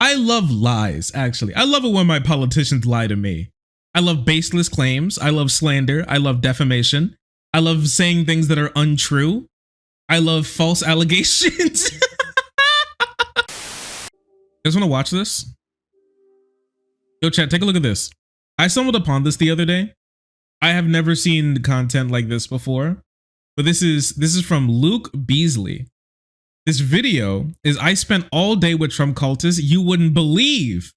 I love lies, actually. I love it when my politicians lie to me. I love baseless claims. I love slander. I love defamation. I love saying things that are untrue. I love false allegations. You guys want to watch this? Yo, chat, take a look at this. I stumbled upon this the other day. I have never seen content like this before, but this is from Luke Beasley. This video is I spent all day with Trump cultists. You wouldn't believe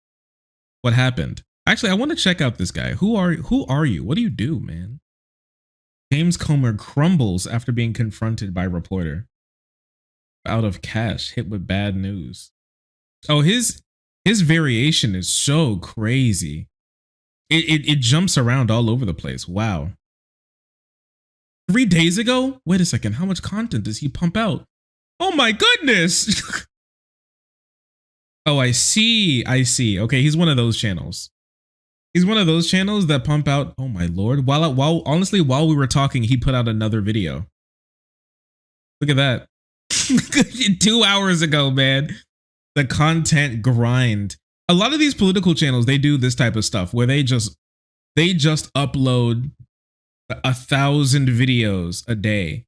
what happened. Actually, I want to check out this guy. Who are you? What do you do, man? James Comer crumbles after being confronted by reporter. Out of cash, hit with bad news. Oh, his variation is so crazy. It jumps around all over the place. Wow. 3 days ago? Wait a second. How much content does he pump out? Oh my goodness. Oh, I see. Okay, he's one of those channels. He's one of those channels that pump out. Oh my lord! Honestly, while we were talking, he put out another video. Look at that. 2 hours ago, man. The content grind. A lot of these political channels, they do this type of stuff where they just upload 1,000 videos a day.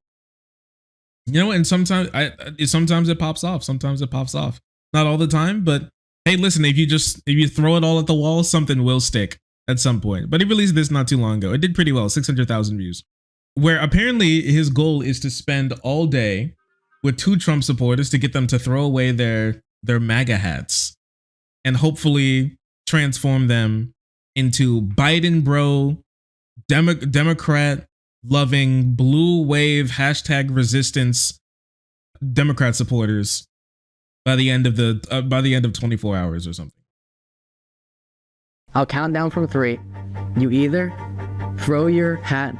You know, and sometimes it pops off. Sometimes it pops off. Not all the time, but hey, listen, if you throw it all at the wall, something will stick at some point. But he released this not too long ago. It did pretty well, 600,000 views. Where apparently his goal is to spend all day with 2 Trump supporters to get them to throw away their MAGA hats and hopefully transform them into Biden bro, Democrat loving, blue wave, #resistance Democrat supporters by the end of 24 hours or something. I'll count down from 3. You either throw your hat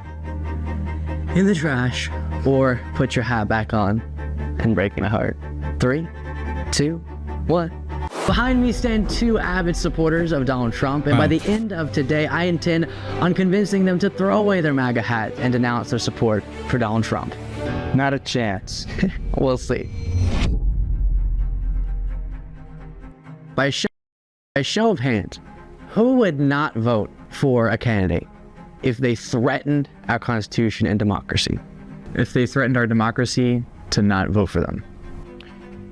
in the trash or put your hat back on and break my heart. 3, 2, 1. Behind me stand 2 avid supporters of Donald Trump, and by the end of today, I intend on convincing them to throw away their MAGA hat and denounce their support for Donald Trump. Not a chance. We'll see. By show of hands, who would not vote for a candidate if they threatened our Constitution and democracy? If they threatened our democracy, to not vote for them.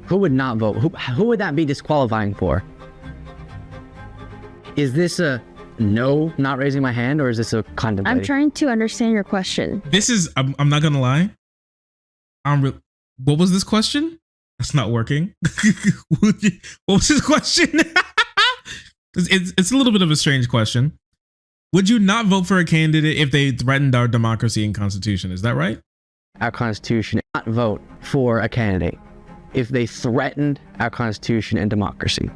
Who would not vote? Who would that be disqualifying for? Is this a no, not raising my hand, or is this a contemplating? I'm trying to understand your question. This is, I'm not gonna lie. What was this question? That's not working. What was his question? It's a little bit of a strange question. Would you not vote for a candidate if they threatened our democracy and constitution? Is that right? Our Constitution, not vote for a candidate if they threatened our Constitution and democracy.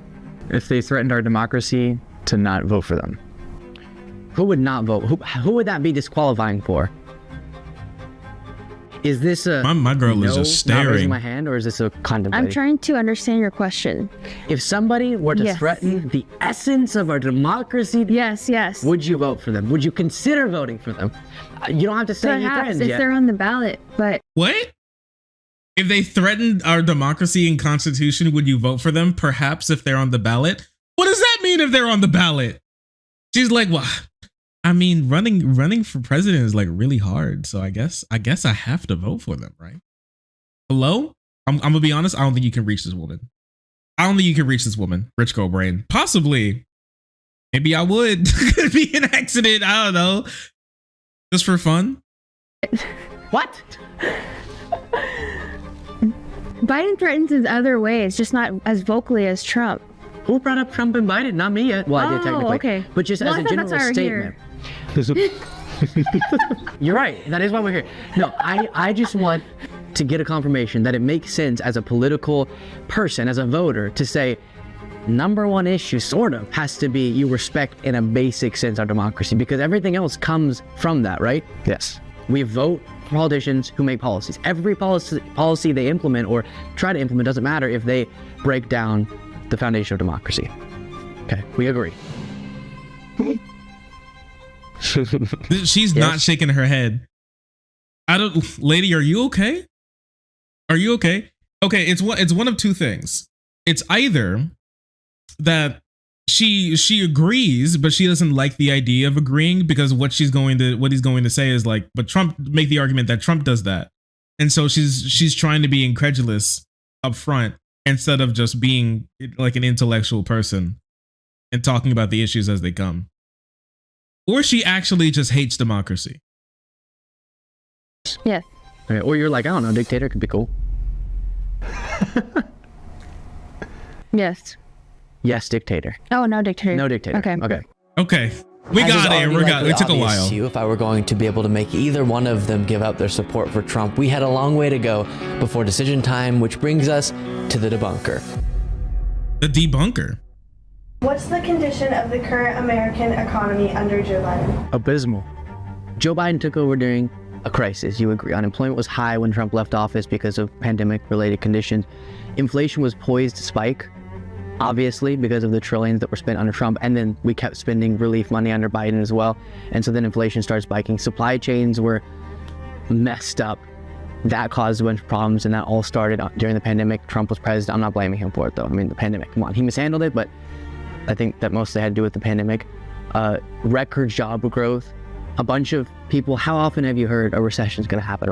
If they threatened our democracy, to not vote for them. Who would not vote? Who would that be disqualifying for? Is this a my girl no, is just staring. Not raising my hand, or is this a contemplating? I'm trying to understand your question. If somebody were to threaten the essence of our democracy, yes, would you vote for them? Would you consider voting for them? You don't have to say any perhaps friends if yet. they're on the ballot, but what? If they threatened our democracy and constitution, would you vote for them? Perhaps if they're on the ballot. What does that mean if they're on the ballot? She's like, well, I mean, running for president is like really hard. So I guess I have to vote for them, right? Hello? I'm gonna be honest. I don't think you can reach this woman. Rich girl brain. Possibly. Maybe I would. Could be an accident. I don't know. Just for fun. What? Biden threatens in other ways, just not as vocally as Trump. Who brought up Trump and Biden? Not me yet. Well, I did technically. Okay. But just as a general statement. You're right. That is why we're here. No, I just want to get a confirmation that it makes sense as a political person, as a voter, to say number one issue sort of has to be you respect in a basic sense our democracy, because everything else comes from that, right? Yes. We vote for politicians who make policies. Every policy they implement or try to implement doesn't matter if they break down the foundation of democracy. Okay, we agree. She's not shaking her head. Lady, are you okay? Are you okay? Okay, it's one of two things. It's either that she agrees, but she doesn't like the idea of agreeing because what he's going to say is like, but Trump make the argument that Trump does that, and so she's trying to be incredulous up front instead of just being like an intellectual person and talking about the issues as they come. Or she actually just hates democracy. Yes. Okay, or you're like, I don't know, dictator could be cool. Yes. Yes, dictator. Oh, no dictator. No dictator. Okay. Okay. We As is got it. already It took a likely while. obvious to you, if I were going to be able to make either one of them give up their support for Trump, we had a long way to go before decision time, which brings us to the debunker. The debunker. What's the condition of the current American economy under Joe Biden? Abysmal. Joe Biden took over during a crisis. You agree. Unemployment was high when Trump left office because of pandemic-related conditions. Inflation was poised to spike, obviously, because of the trillions that were spent under Trump. And then we kept spending relief money under Biden as well. And so then inflation started spiking. Supply chains were messed up. That caused a bunch of problems, and that all started during the pandemic. Trump was president. I'm not blaming him for it, though. I mean, the pandemic, come on. He mishandled it, but I think that mostly had to do with the pandemic. Record job growth. A bunch of people, how often have you heard a recession is going to happen,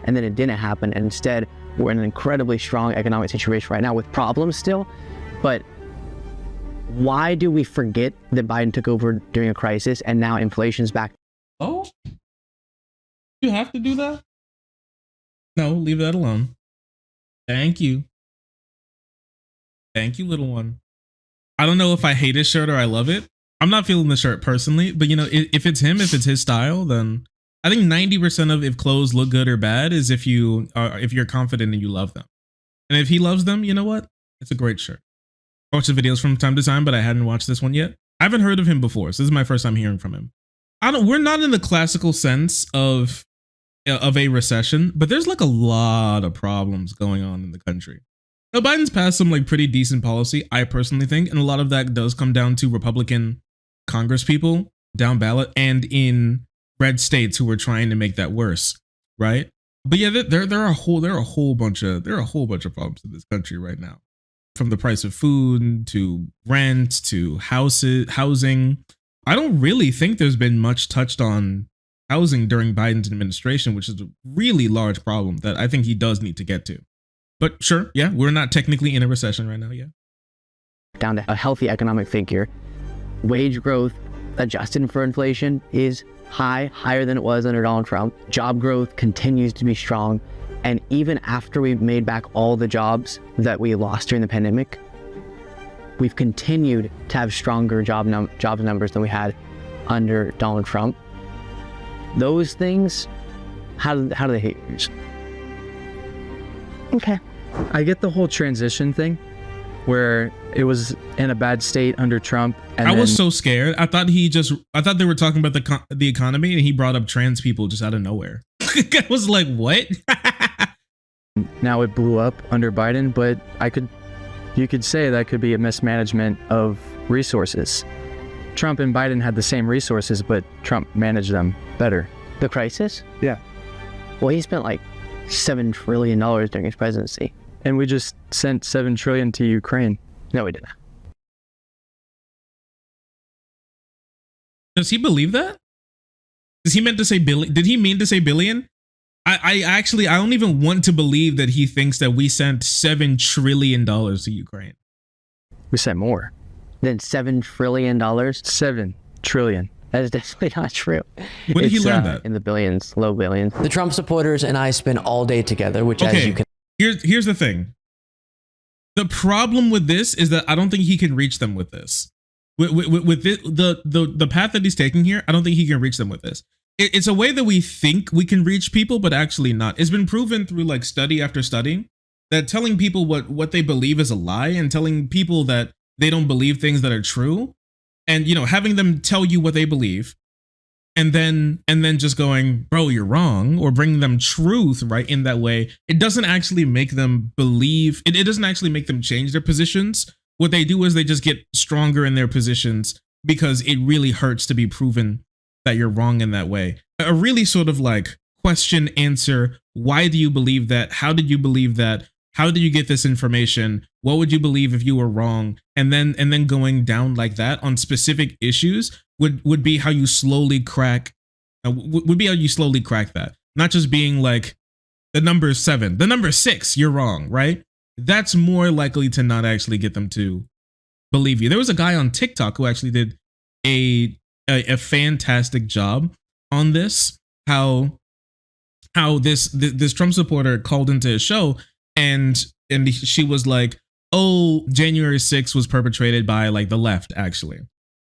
and then it didn't happen, and instead we're in an incredibly strong economic situation right now with problems still. But why do we forget that Biden took over during a crisis and now inflation's back? Oh, you have to do that? No, leave that alone. Thank you. Thank you, little one. I don't know if I hate his shirt or I love it. I'm not feeling the shirt personally, but you know, if it's him, if it's his style, then I think 90% of if clothes look good or bad is if you're confident and you love them. And if he loves them, you know what? It's a great shirt. I watch the videos from time to time, but I hadn't watched this one yet. I haven't heard of him before, so this is my first time hearing from him. We're not in the classical sense of a recession, but there's like a lot of problems going on in the country. Now, Biden's passed some like pretty decent policy, I personally think, and a lot of that does come down to Republican Congress people down ballot and in red states who are trying to make that worse, right? But yeah, there are a whole bunch of problems in this country right now, from the price of food to rent to housing. I don't really think there's been much touched on housing during Biden's administration, which is a really large problem that I think he does need to get to. But sure, yeah, we're not technically in a recession right now, yeah. Down to a healthy economic figure. Wage growth adjusted for inflation is higher than it was under Donald Trump. Job growth continues to be strong. And even after we've made back all the jobs that we lost during the pandemic, we've continued to have stronger jobs numbers than we had under Donald Trump. Those things, how do they hate yours? Okay. I get the whole transition thing where it was in a bad state under Trump. And I was so scared. I thought they were talking about the economy, and he brought up trans people just out of nowhere. I was like, what? now it blew up under Biden, but you could say that could be a mismanagement of resources. Trump and Biden had the same resources, but Trump managed them better. The crisis? Yeah. Well, he spent like $7 trillion during his presidency. And we just sent $7 trillion to Ukraine. No, we didn't. Does he believe that? Does he meant to say billion? Did he mean to say billion? I don't even want to believe that he thinks that we sent $7 trillion to Ukraine. We sent more. Then $7 trillion? 7 trillion. That is definitely not true. When did he learn that? In the billions, low billions. The Trump supporters and I spend all day together, which as you can Here's the thing. The problem with this is that I don't think he can reach them with this. With the path that he's taking here, I don't think he can reach them with this. It's a way that we think we can reach people, but actually not. It's been proven through like study after study that telling people what they believe is a lie and telling people that they don't believe things that are true, and you know, having them tell you what they believe, and then just going, bro, you're wrong, or bringing them truth, right, in that way, it doesn't actually make them believe, it doesn't actually make them change their positions. What they do is they just get stronger in their positions because it really hurts to be proven that you're wrong in that way. A really sort of like question, answer, why do you believe that? How did you believe that? How did you get this information? What would you believe if you were wrong? And then going down like that on specific issues would be how you slowly crack. Would be how you slowly crack that. Not just being like, the number is 7, the number is 6, you're wrong, right? That's more likely to not actually get them to believe you. There was a guy on TikTok who actually did a fantastic job on this. How this Trump supporter called into his show and she was like, oh, January 6th was perpetrated by like the left actually.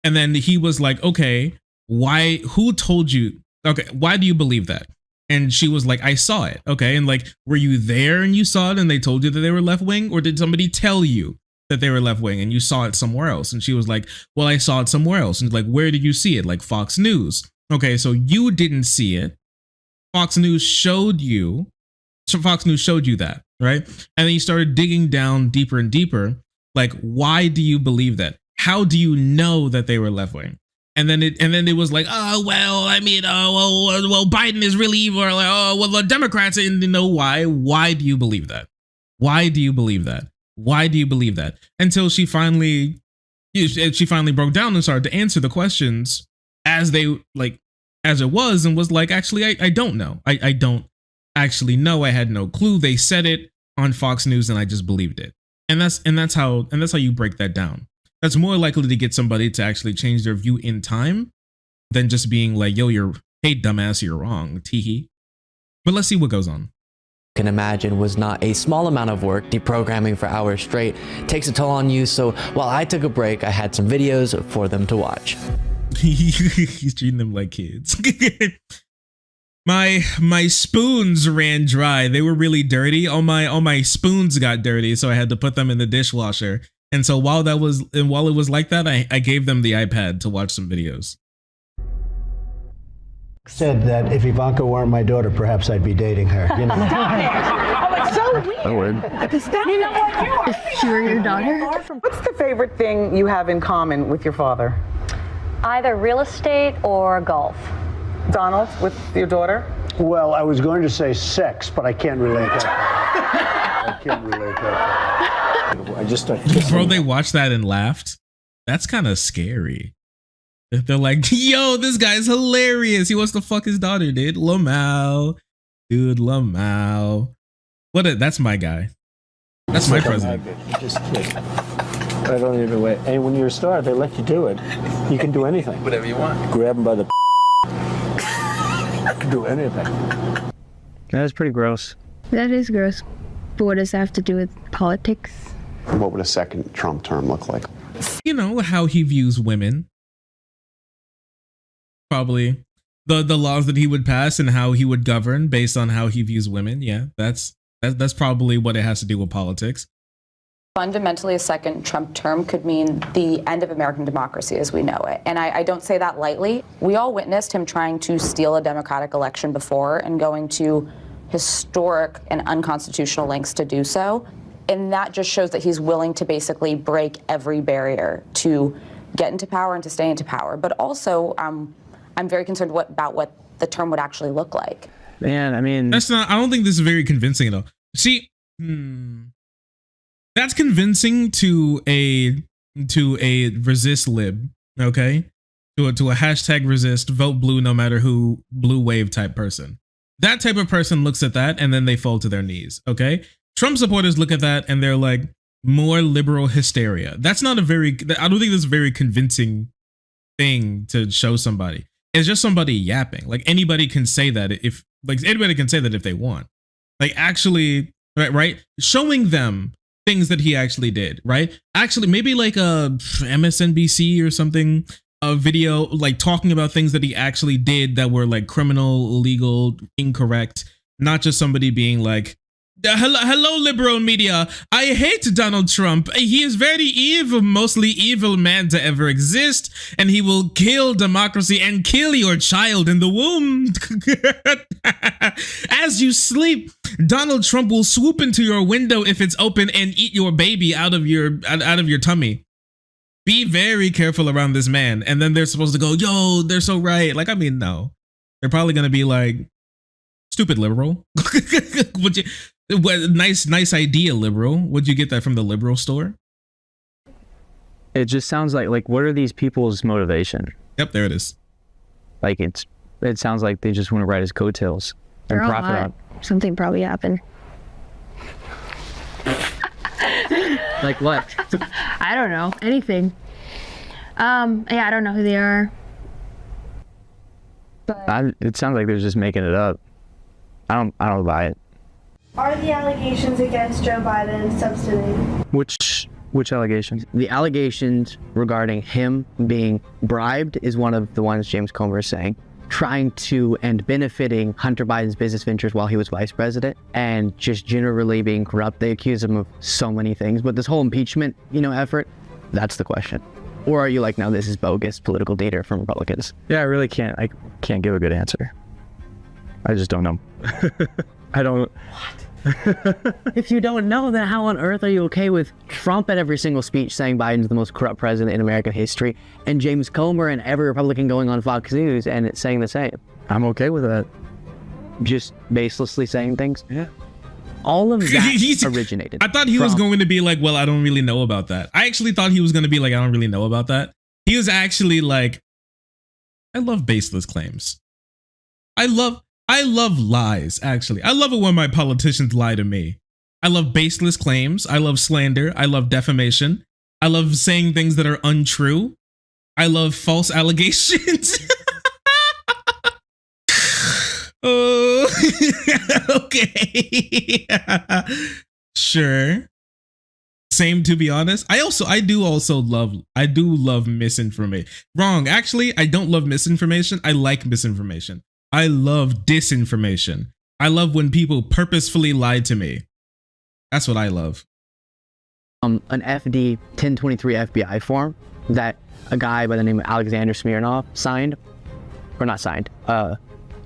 And then he was like, okay, who told you? Okay, why do you believe that? And she was like, I saw it. Okay. And like, were you there and you saw it and they told you that they were left wing? Or did somebody tell you that they were left wing and you saw it somewhere else? And she was like, well, I saw it somewhere else. And like, where did you see it? Like Fox News. Okay. So you didn't see it. Fox News showed you. So Fox News showed you that. Right. And then you started digging down deeper and deeper. Like, why do you believe that? How do you know that they were left wing? And then it was like, oh, well, I mean, well, Biden is really evil. Or like, oh, well, the Democrats, and you know why? Why do you believe that? Why do you believe that? Why do you believe that? Until she finally broke down and started to answer the questions as it was, and was like, actually, I don't know. I don't actually know. I had no clue. They said it on Fox News and I just believed it. And that's how you break that down. That's more likely to get somebody to actually change their view in time than just being like, yo, hey, dumbass, you're wrong, teehee. But let's see what goes on. Can imagine was not a small amount of work. Deprogramming for hours straight takes a toll on you. So while I took a break, I had some videos for them to watch. He's treating them like kids. My spoons ran dry. They were really dirty. All my spoons got dirty, so I had to put them in the dishwasher. And so while it was like that, I gave them the iPad to watch some videos. Said that if Ivanka weren't my daughter, perhaps I'd be dating her. You know? Oh, it's so weird. I would. You know what? If she were your daughter? What's the favorite thing you have in common with your father? Either real estate or golf. Donald, with your daughter? Well, I was going to say sex, but I can't relate that. I can't relate that. I just Bro, they watched that and laughed. That's kind of scary. They're like, yo, this guy's hilarious. He wants to fuck his daughter, dude. Lamau. Dude, Lamau. That's my guy. That's my president. I don't even wait. And when you're a star, they let you do it. You can do anything. Whatever you want. Grab them by the you can do anything. That is pretty gross. That is gross. But what does that have to do with politics? What would a second Trump term look like? You know, how he views women. Probably the laws that he would pass and how he would govern based on how he views women. Yeah, that's probably what it has to do with politics. Fundamentally, a second Trump term could mean the end of American democracy as we know it. And I don't say that lightly. We all witnessed him trying to steal a democratic election before and going to historic and unconstitutional lengths to do so. And that just shows that he's willing to basically break every barrier to get into power and to stay into power. But also, I'm very concerned about what the term would actually look like. Man, I mean, I don't think this is very convincing at all. See, that's convincing to a resist lib, okay? To a hashtag resist, vote blue no matter who, blue wave type person. That type of person looks at that and then they fall to their knees, okay? Trump supporters look at that and they're like, more liberal hysteria. That's not I don't think that's a very convincing thing to show somebody. It's just somebody yapping. Like anybody can say that if they want. Like actually, right? Showing them things that he actually did, right? Actually, maybe like a MSNBC or something, a video like talking about things that he actually did that were like criminal, illegal, incorrect, not just somebody being like, hello, liberal media. I hate Donald Trump. He is very evil, mostly evil man to ever exist, and he will kill democracy and kill your child in the womb. As you sleep, Donald Trump will swoop into your window if it's open and eat your baby out of your tummy. Be very careful around this man. And then they're supposed to go, yo, they're so right. Like, I mean, no. They're probably going to be like, stupid liberal. Nice idea, liberal. Would you get that from the liberal store? It just sounds like what are these people's motivation? Yep, there it is. Like it sounds like they just want to ride his coattails and They're all profit hot. on. Something probably happened. Like what? I don't know. Anything. Yeah, I don't know who they are. But It sounds like they're just making it up. I don't buy it. Are the allegations against Joe Biden substantive? Which allegations? The allegations regarding him being bribed is one of the ones James Comer is saying. Trying to and benefiting Hunter Biden's business ventures while he was vice president, and just generally being corrupt. They accuse him of so many things, but this whole impeachment, effort, that's the question. Or are you like, no, this is bogus political data from Republicans? Yeah, I can't give a good answer. I just don't know. I don't. If you don't know, then how on earth are you okay with Trump at every single speech saying Biden's the most corrupt president in American history, and James Comer and every Republican going on Fox News and it's saying the same? I'm okay with that. Just baselessly saying things? Yeah. All of that originated. I thought he was going to be like, well, I don't really know about that. I actually thought he was going to be like, I don't really know about that. He was actually like, I love baseless claims. I love lies, actually. I love it when my politicians lie to me. I love baseless claims. I love slander. I love defamation. I love saying things that are untrue. I love false allegations. Oh, okay. Sure. Same, to be honest. I do love misinformation. Wrong. Actually, I don't love misinformation. I like misinformation. I love disinformation. I love when people purposefully lie to me. That's what I love. An FD 1023 FBI form that a guy by the name of Alexander Smirnov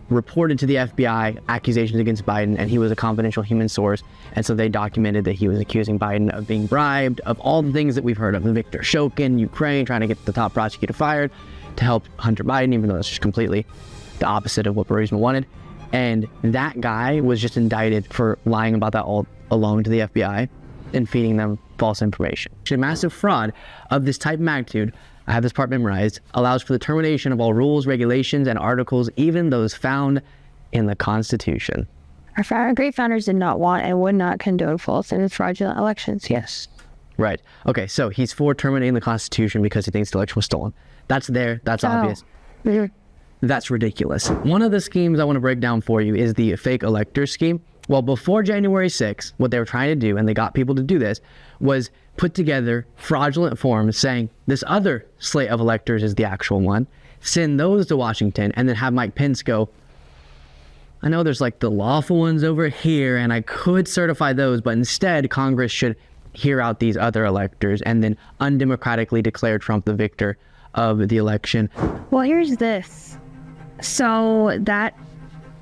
reported to the FBI accusations against Biden, and he was a confidential human source, and so they documented that he was accusing Biden of being bribed, of all the things that we've heard of. Viktor Shokin, Ukraine, trying to get the top prosecutor fired to help Hunter Biden, even though that's just completely the opposite of what Persuasion wanted. And that guy was just indicted for lying about that all alone to the FBI and feeding them false information. A massive fraud of this type of magnitude, I have this part memorized, allows for the termination of all rules, regulations, and articles, even those found in the Constitution. our great founders did not want and would not condone false and fraudulent elections. Yes. Right. Okay, so he's for terminating the Constitution because he thinks the election was stolen. That's there. That's obvious. Mhm. That's ridiculous. One of the schemes I want to break down for you is the fake elector scheme. Well, before January 6th, what they were trying to do, and they got people to do this, was put together fraudulent forms saying this other slate of electors is the actual one, send those to Washington, and then have Mike Pence go, I know there's like the lawful ones over here, and I could certify those, but instead Congress should hear out these other electors and then undemocratically declare Trump the victor of the election. Well, here's this. So that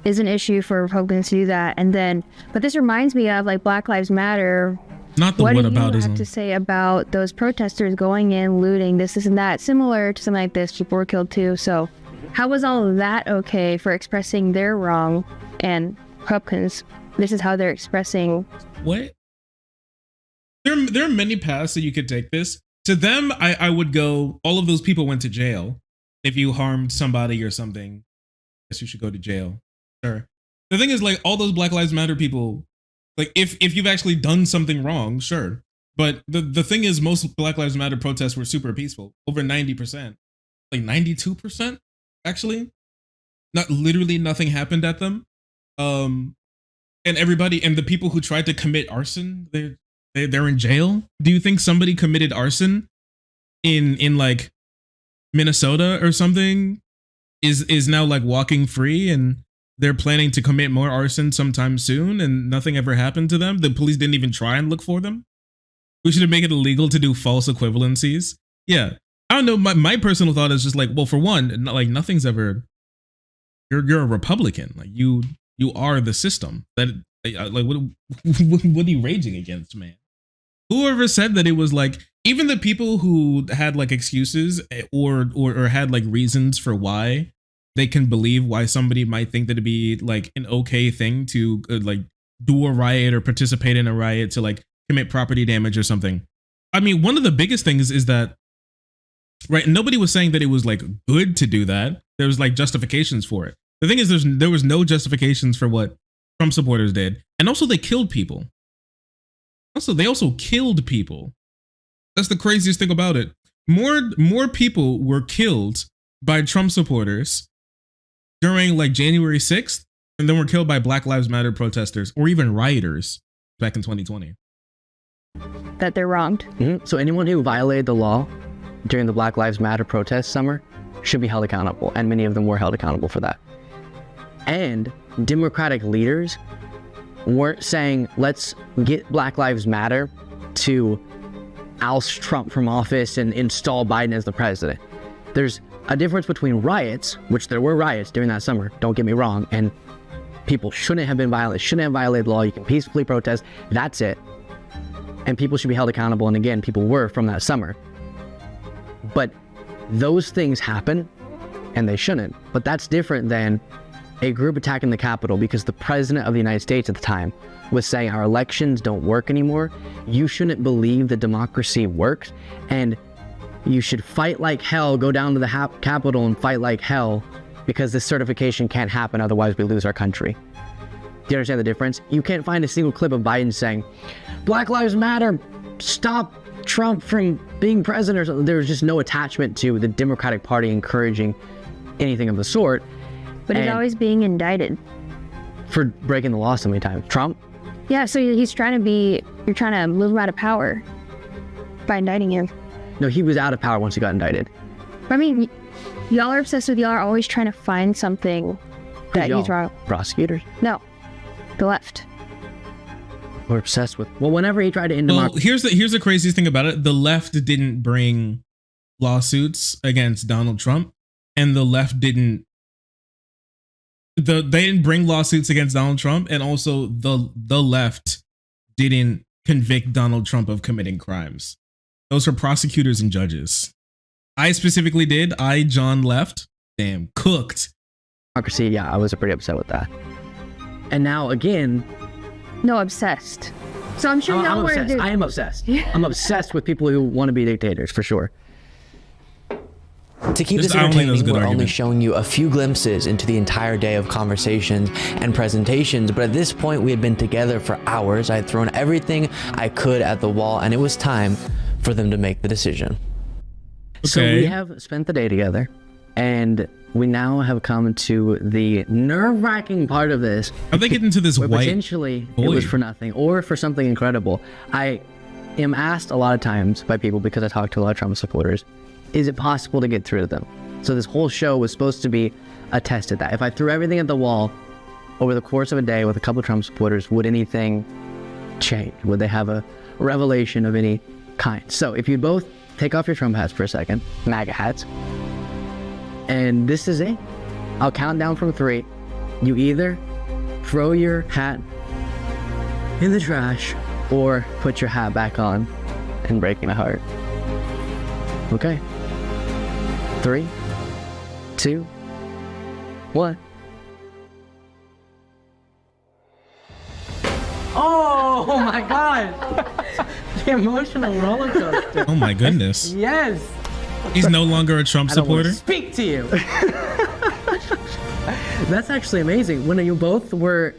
is an issue for Republicans to do that. And then, but this reminds me of like Black Lives Matter. Not the what do you whataboutism. have to say about those protesters going in, looting, this and that? Similar to something like this, people were killed too. So how was all of that okay for expressing their wrong? And Republicans, this is how they're expressing. What? There are many paths that you could take this. To them, I would go, all of those people went to jail. If you harmed somebody or something, I guess you should go to jail. Sure. The thing is, like, all those Black Lives Matter people, like, if you've actually done something wrong, sure. But the thing is, most Black Lives Matter protests were super peaceful. Over 90%. Like 92%, actually. Not literally nothing happened at them. And everybody, and the people who tried to commit arson, they're in jail. Do you think somebody committed arson in like Minnesota or something is now like walking free, and they're planning to commit more arson sometime soon, and nothing ever happened to them? The police didn't even try and look for them. We should make it illegal to do false equivalencies. Yeah, I don't know. My personal thought is just like, well, for one, like nothing's ever. You're a Republican. Like you are the system. That like what are you raging against, man? Whoever said that it was like, even the people who had like excuses or had like reasons for why they can believe why somebody might think that it'd be like an okay thing to like do a riot or participate in a riot to like commit property damage or something. I mean, one of the biggest things is that, right, nobody was saying that it was like good to do that. There was like justifications for it. The thing is, there was no justifications for what Trump supporters did. And also they killed people. They also killed people. That's the craziest thing about it. More people were killed by Trump supporters during like January 6th and then were killed by Black Lives Matter protesters or even rioters back in 2020. That they're wronged. So anyone who violated the law during the Black Lives Matter protest summer should be held accountable, and many of them were held accountable for that. And Democratic leaders weren't saying, let's get Black Lives Matter to oust Trump from office and install Biden as the president. There's a difference between riots, which there were riots during that summer, don't get me wrong, and people shouldn't have been violent, shouldn't have violated the law, you can peacefully protest, that's it. And people should be held accountable, and again, people were from that summer. But those things happen, and they shouldn't. But that's different than a group attacking the Capitol because the president of the United States at the time was saying our elections don't work anymore. You shouldn't believe that democracy works, and you should fight like hell, go down to the Capitol and fight like hell because this certification can't happen, otherwise we lose our country. Do you understand the difference? You can't find a single clip of Biden saying, Black Lives Matter, stop Trump from being president or something. There's just no attachment to the Democratic Party encouraging anything of the sort. But he's always being indicted. For breaking the law so many times. Trump? Yeah, so you're trying to move him out of power by indicting him. No, he was out of power once he got indicted. I mean, y'all are obsessed with y'all are always trying to find something that he's wrong. Prosecutors? No, the left. We're obsessed with, well, whenever he tried to end democracy. Here's the craziest thing about it. The left didn't bring lawsuits against Donald Trump, and the left didn't they didn't bring lawsuits against Donald Trump, and also the left didn't convict Donald Trump of committing crimes. Those are prosecutors and judges. I specifically did. John Left. Damn, cooked. Democracy, yeah, I was pretty upset with that. And now again. No, obsessed. So I'm sure y'all were. I am obsessed. I'm obsessed with people who want to be dictators, for sure. To keep this entertaining, we're only showing you a few glimpses into the entire day of conversations and presentations, but at this point we had been together for hours. I had thrown everything I could at the wall, and it was time for them to make the decision. Okay. So we have spent the day together, and we now have come to the nerve-wracking part of this. How they get into this white potentially boy. It was for nothing or for something incredible. I am asked a lot of times by people, because I talk to a lot of Trump supporters, is it possible to get through to them? So this whole show was supposed to be a test at that. If I threw everything at the wall over the course of a day with a couple of Trump supporters, would anything change? Would they have a revelation of any kind? So if you both take off your Trump hats for a second, MAGA hats, and this is it. I'll count down from 3. You either throw your hat in the trash or put your hat back on and break my heart. Okay. 3, 2, 1. Oh my God! The emotional roller coaster. Oh my goodness. Yes. He's no longer a Trump supporter. Speak to you. That's actually amazing. When you both were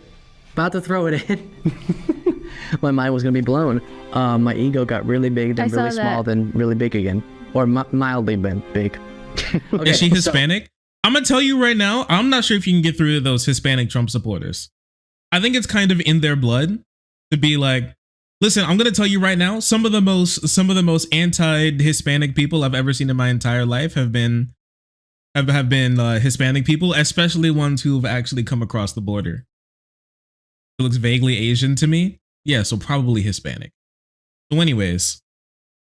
about to throw it in, my mind was gonna be blown. My ego got really big, then really small, then really big again, or mildly big. Okay, is she Hispanic? I'm gonna tell you right now, I'm not sure if you can get through to those Hispanic Trump supporters. I think it's kind of in their blood to be like, listen, I'm gonna tell you right now, some of the most anti-Hispanic people I've ever seen in my entire life have been Hispanic people, especially ones who have actually come across the border. It looks vaguely Asian to me. Yeah, so probably Hispanic. So anyways,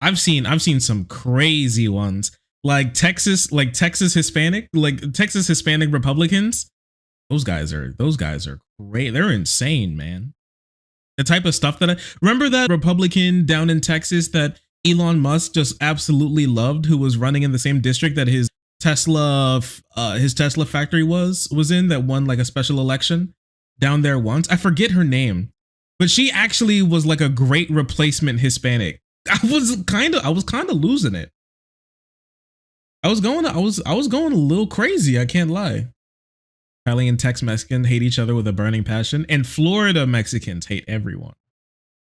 I've seen some crazy ones. Like Texas Hispanic Republicans. Those guys are great. They're insane, man. The type of stuff that remember that Republican down in Texas that Elon Musk just absolutely loved, who was running in the same district that his Tesla factory was in, that won like a special election. down there once. I forget her name, but she actually was like a great replacement Hispanic. I was kind of losing it. I was going a little crazy. I can't lie. Italian Tex Mexican hate each other with a burning passion, and Florida Mexicans hate everyone.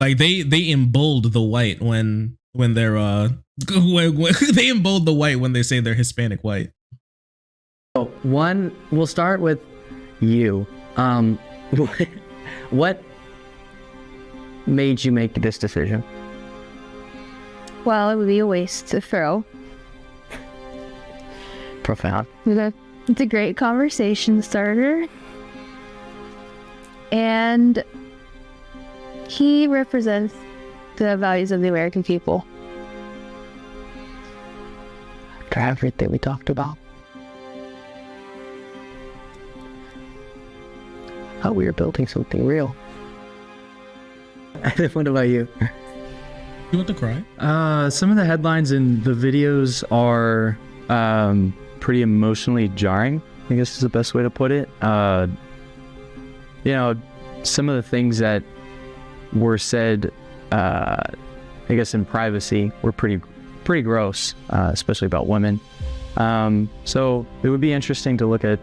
Like they embold the white when they're they embold the white when they say they're Hispanic white. One, we'll start with you. What made you make this decision? Well, it would be a waste to throw. Profound. It's a great conversation starter. And he represents the values of the American people. After everything we talked about. Oh, we are building something real. What about you? You want to cry? Some of the headlines in the videos are pretty emotionally jarring, I guess is the best way to put it. You know, some of the things that were said, I guess in privacy, were pretty gross, especially about women. So it would be interesting to look at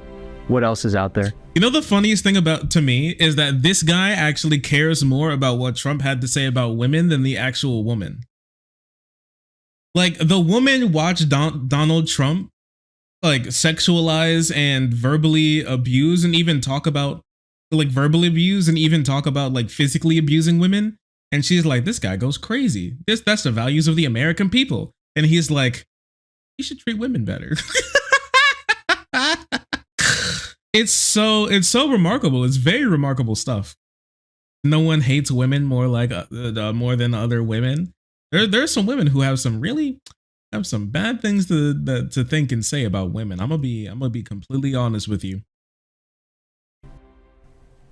what else is out there. You know, the funniest thing to me is that this guy actually cares more about what Trump had to say about women than the actual woman. Like, the woman watched Donald Trump like sexualize and verbally abuse and even talk about like physically abusing women, and she's like, this guy goes crazy. That's the values of the American people. And he's like, you should treat women better. It's so remarkable. It's very remarkable stuff. No one hates women more more than other women. There's some women who have some bad things to think and say about women. I'm gonna be completely honest with you.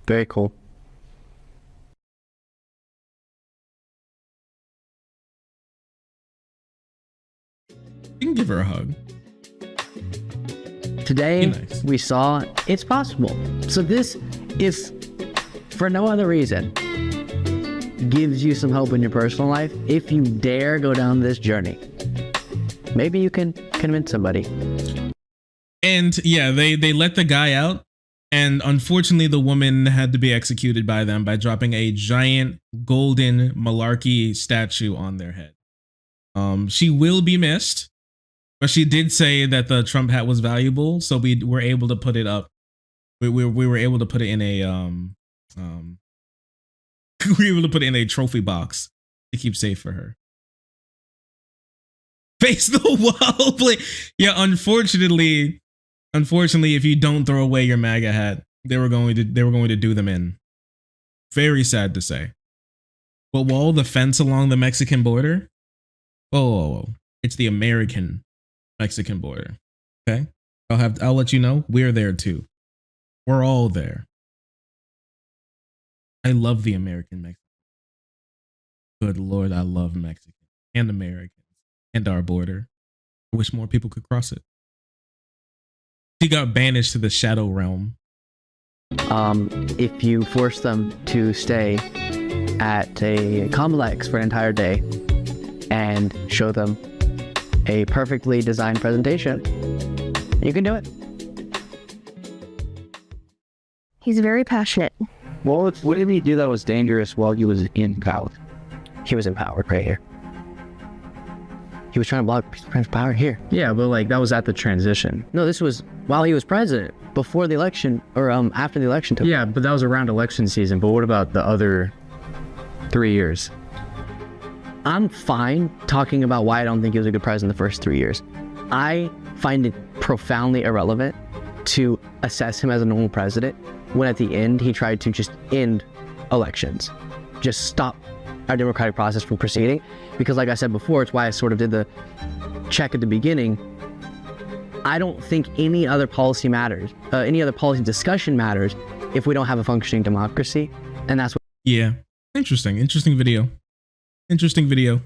Very cool. You can give her a hug. Today, nice. We saw it's possible. So this, if for no other reason, gives you some hope in your personal life, if you dare go down this journey, maybe you can convince somebody. And yeah, they let the guy out, and unfortunately the woman had to be executed by them by dropping a giant golden malarkey statue on their head. She will be missed. But she did say that the Trump hat was valuable, so we were able to put it up. We were able to put it in a we were able to put it in a trophy box to keep safe for her. Face the wall, please. Yeah, unfortunately, if you don't throw away your MAGA hat, they were going to do them in. Very sad to say. But wall the fence along the Mexican border? Oh, it's the American Mexican border. Okay, I'll let you know we're there too. We're all there. I love the American Mexican. Good Lord, I love Mexican and Americans and our border. I wish more people could cross it. She got banished to the shadow realm. If you force them to stay at a complex for an entire day and show them a perfectly designed presentation, you can do it. He's very passionate. Well, what did he do that was dangerous while he was in power? He was empowered right here. He was trying to block Trump's power here. Yeah, but like that was at the transition. No, this was while he was president, before the election, or after the election took. Yeah, but that was around election season. But what about the other 3 years? I'm fine talking about why I don't think he was a good president the first 3 years. I find it profoundly irrelevant to assess him as a normal president when at the end he tried to just end elections, just stop our democratic process from proceeding. Because like I said before, it's why I sort of did the check at the beginning. I don't think any other policy matters, any other policy discussion matters if we don't have a functioning democracy. And that's what. Yeah, interesting video. Interesting video.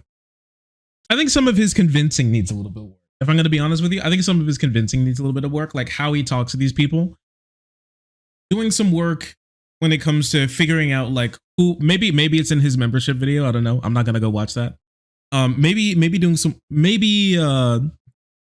I think some of his convincing needs a little bit of work. If I'm going to be honest with you, I think some of his convincing needs a little bit of work, like how he talks to these people. Doing some work when it comes to figuring out like who, maybe it's in his membership video. I don't know. I'm not gonna go watch that. Maybe doing some,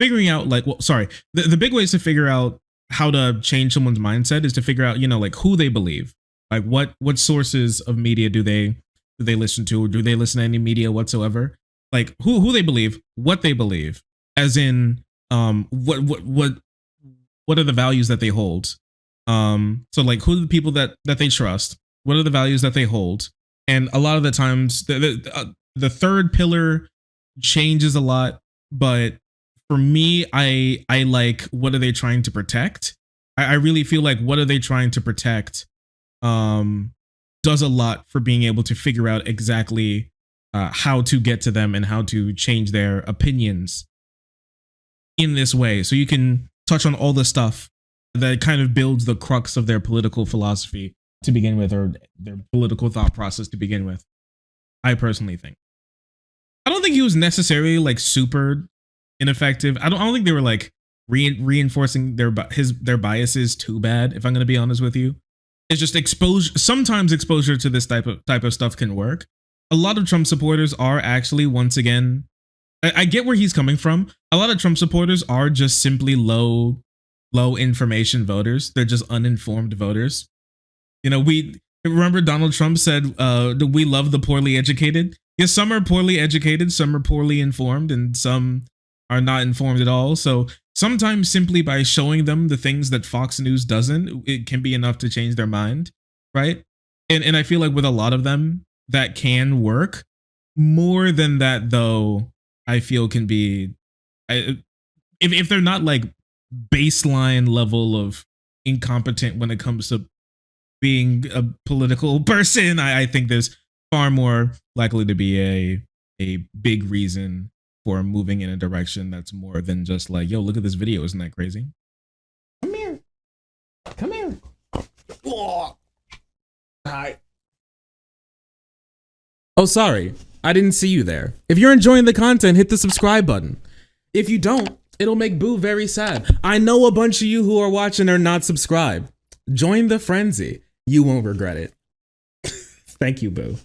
figuring out like, well, sorry, the big ways to figure out how to change someone's mindset is to figure out, you know, like who they believe, like what sources of media do they listen to, or do they listen to any media whatsoever? Like who they believe, what they believe, as in what are the values that they hold. So like who are the people that they trust, what are the values that they hold. And a lot of the times the third pillar changes a lot, but for me, I like, what are they trying to protect? I really feel like what are they trying to protect does a lot for being able to figure out exactly how to get to them and how to change their opinions in this way. So you can touch on all the stuff that kind of builds the crux of their political philosophy to begin with, or their political thought process to begin with. I personally think. I don't think he was necessarily like super ineffective. I don't think they were like reinforcing their biases too bad, if I'm going to be honest with you. It's just exposure. Sometimes exposure to this type of stuff can work. A lot of Trump supporters are actually, once again, I get where he's coming from. A lot of Trump supporters are just simply low information voters. They're just uninformed voters. You know, we remember Donald Trump said, we love the poorly educated. Yes, some are poorly educated, some are poorly informed, and some are not informed at all. So sometimes simply by showing them the things that Fox News doesn't, it can be enough to change their mind, right? And I feel like with a lot of them, that can work. More than that, though, I feel can be, if they're not like baseline level of incompetent when it comes to being a political person, I think there's far more likely to be a big reason for moving in a direction that's more than just like, yo, look at this video, isn't that crazy? Come here. Oh, hi. Oh, sorry, I didn't see you there. If you're enjoying the content, hit the subscribe button. If you don't, it'll make Boo very sad. I know a bunch of you who are watching are not subscribed. Join the frenzy. You won't regret it. Thank you, Boo.